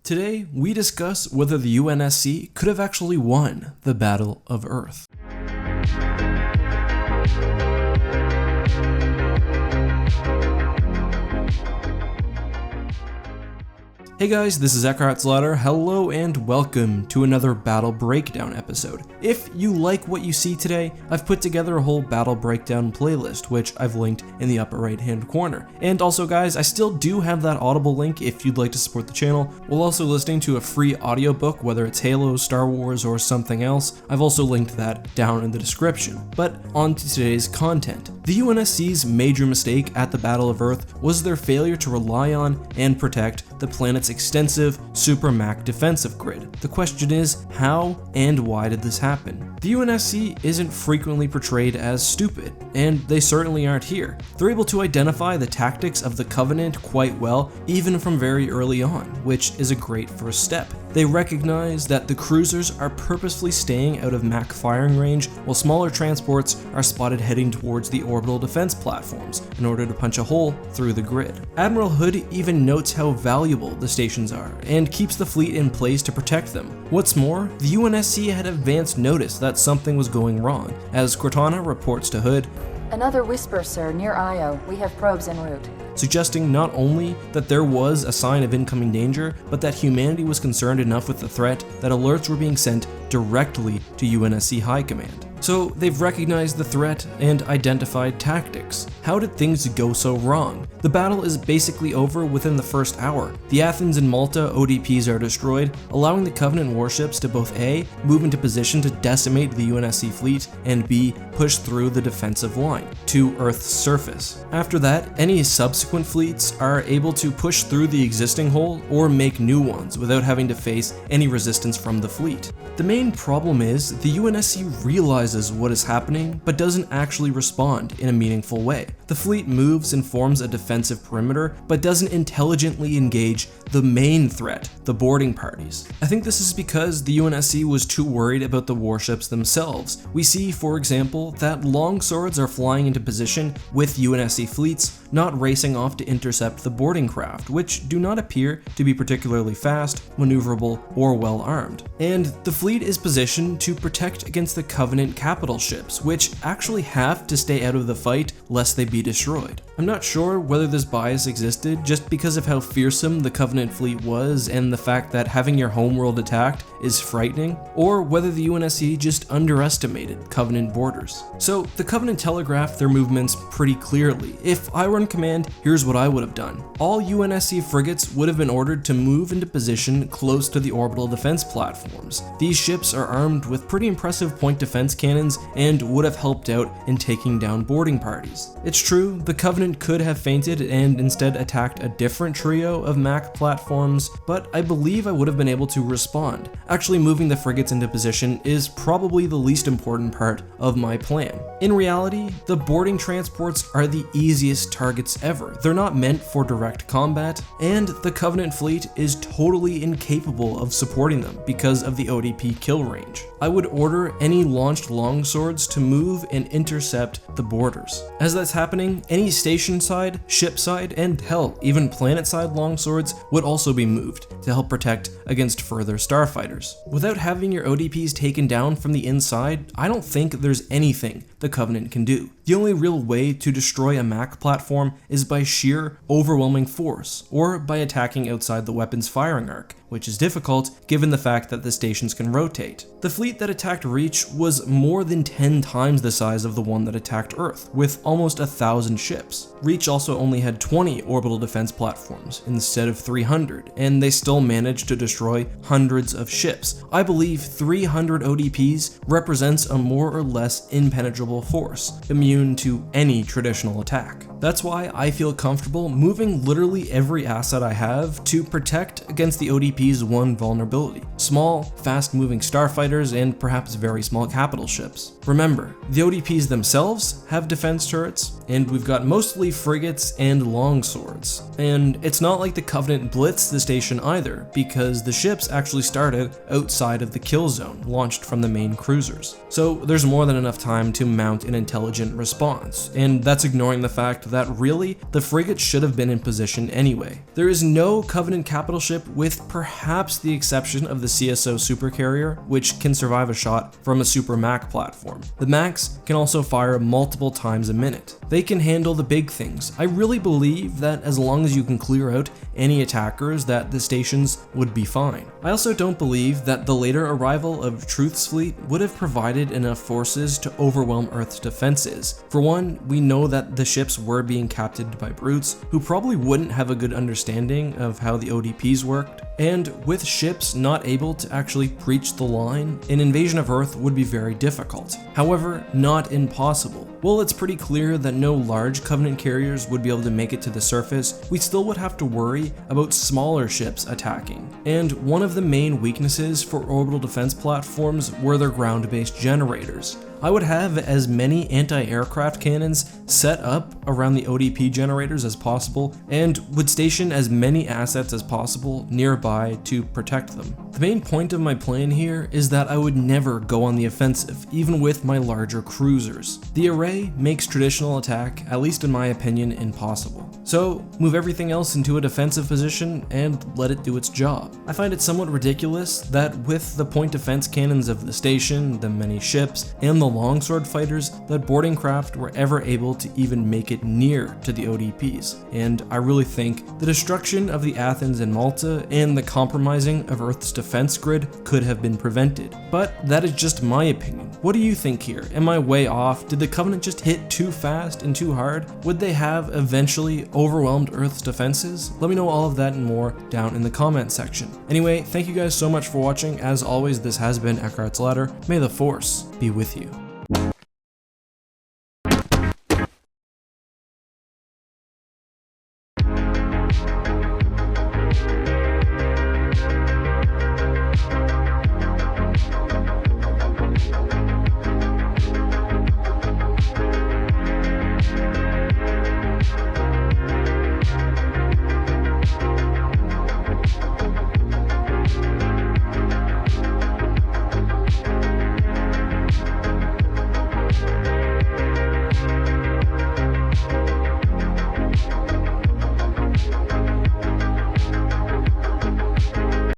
Today, we discuss whether the UNSC could have actually won the Battle of Earth. Hey guys, this is EckhartsLadder. Hello and welcome to another Battle Breakdown episode. If you like what you see today, I've put together a whole Battle Breakdown playlist, which I've linked in the upper right hand corner. And also guys, I still do have that Audible link if you'd like to support the channel. While also listening to a free audiobook, whether it's Halo, Star Wars, or something else, I've also linked that down in the description. But on to today's content. The UNSC's major mistake at the Battle of Earth was their failure to rely on and protect the planet's extensive supermac defensive grid. The question is, how and why did this happen? The UNSC isn't frequently portrayed as stupid, and they certainly aren't here. They're able to identify the tactics of the Covenant quite well, even from very early on, which is a great first step. They recognize that the cruisers are purposefully staying out of MAC firing range, while smaller transports are spotted heading towards the orbital defense platforms in order to punch a hole through the grid. Admiral Hood even notes how valuable the stations are, and keeps the fleet in place to protect them. What's more, the UNSC had advance notice that something was going wrong, as Cortana reports to Hood, "Another whisper, sir, near Io. We have probes en route." Suggesting not only that there was a sign of incoming danger, but that humanity was concerned enough with the threat that alerts were being sent directly to UNSC High Command. So they've recognized the threat and identified tactics. How did things go so wrong? The battle is basically over within the first hour. The Athens and Malta ODPs are destroyed, allowing the Covenant warships to both A, move into position to decimate the UNSC fleet, and B, push through the defensive line to Earth's surface. After that, any subsequent fleets are able to push through the existing hole or make new ones without having to face any resistance from the fleet. The main problem is the UNSC realizes what is happening, but doesn't actually respond in a meaningful way. The fleet moves and forms a defensive perimeter, but doesn't intelligently engage the main threat, the boarding parties. I think this is because the UNSC was too worried about the warships themselves. We see, for example, that longswords are flying into position with UNSC fleets, not racing off to intercept the boarding craft, which do not appear to be particularly fast, maneuverable, or well armed. And the fleet is positioned to protect against the Covenant capital ships, which actually have to stay out of the fight lest they be destroyed. I'm not sure whether this bias existed just because of how fearsome the Covenant fleet was and the fact that having your homeworld attacked is frightening, or whether the UNSC just underestimated Covenant borders. So the Covenant telegraphed their movements pretty clearly. If I were in command, here's what I would have done. All UNSC frigates would have been ordered to move into position close to the orbital defense platforms. These ships are armed with pretty impressive point defense cannons and would have helped out in taking down boarding parties. It's true, the Covenant could have feinted and instead attacked a different trio of MAC platforms, but I believe I would have been able to respond. Actually moving the frigates into position is probably the least important part of my plan. In reality, the boarding transports are the easiest targets ever. They're not meant for direct combat, and the Covenant fleet is totally incapable of supporting them because of the ODP kill range. I would order any launched longswords to move and intercept the borders. As that's happening, any station side, ship side, and hell, even planet side longswords would also be moved to help protect against further starfighters. Without having your ODPs taken down from the inside, I don't think there's anything the Covenant can do. The only real way to destroy a MAC platform is by sheer, overwhelming force, or by attacking outside the weapon's firing arc, which is difficult given the fact that the stations can rotate. The fleet that attacked Reach was more than 10 times the size of the one that attacked Earth, with almost 1,000 ships. Reach also only had 20 orbital defense platforms instead of 300, and they still managed to destroy hundreds of ships. I believe 300 ODPs represents a more or less impenetrable force, immune to any traditional attack. That's why I feel comfortable moving literally every asset I have to protect against the ODP's one vulnerability: small, fast-moving starfighters and perhaps very small capital ships. Remember, the ODPs themselves have defense turrets, and we've got mostly frigates and longswords. And it's not like the Covenant blitzed the station either, because the ships actually started outside of the kill zone, launched from the main cruisers. So there's more than enough time to mount an intelligent response, and that's ignoring the fact fact that really, the frigate should have been in position anyway. There is no Covenant capital ship, with perhaps the exception of the CSO supercarrier, which can survive a shot from a Super Mac platform. The Macs can also fire multiple times a minute. They can handle the big things. I really believe that as long as you can clear out any attackers, that the stations would be fine. I also don't believe that the later arrival of Truth's fleet would have provided enough forces to overwhelm Earth's defenses. For one, we know that the ships were being captained by brutes who probably wouldn't have a good understanding of how the ODPs worked, and with ships not able to actually breach the line, an invasion of Earth would be very difficult. However, not impossible. While it's pretty clear that no large Covenant carriers would be able to make it to the surface, we still would have to worry about smaller ships attacking. And one of the main weaknesses for orbital defense platforms were their ground-based generators. I would have as many anti-aircraft cannons set up around the ODP generators as possible, and would station as many assets as possible nearby to protect them. The main point of my plan here is that I would never go on the offensive, even with my larger cruisers. The array makes traditional attack, at least in my opinion, impossible. So move everything else into a defensive position and let it do its job. I find it somewhat ridiculous that with the point defense cannons of the station, the many ships, and the longsword fighters, that boarding craft were ever able to even make it near to the ODPs. And I really think the destruction of the Athens and Malta and the compromising of Earth's defense grid could have been prevented. But that is just my opinion. What do you think here? Am I way off? Did the Covenant just hit too fast and too hard? Would they have eventually overwhelmed Earth's defenses? Let me know all of that and more down in the comment section. Anyway, thank you guys so much for watching. As always, this has been Eckhart's Ladder. May the Force be with you.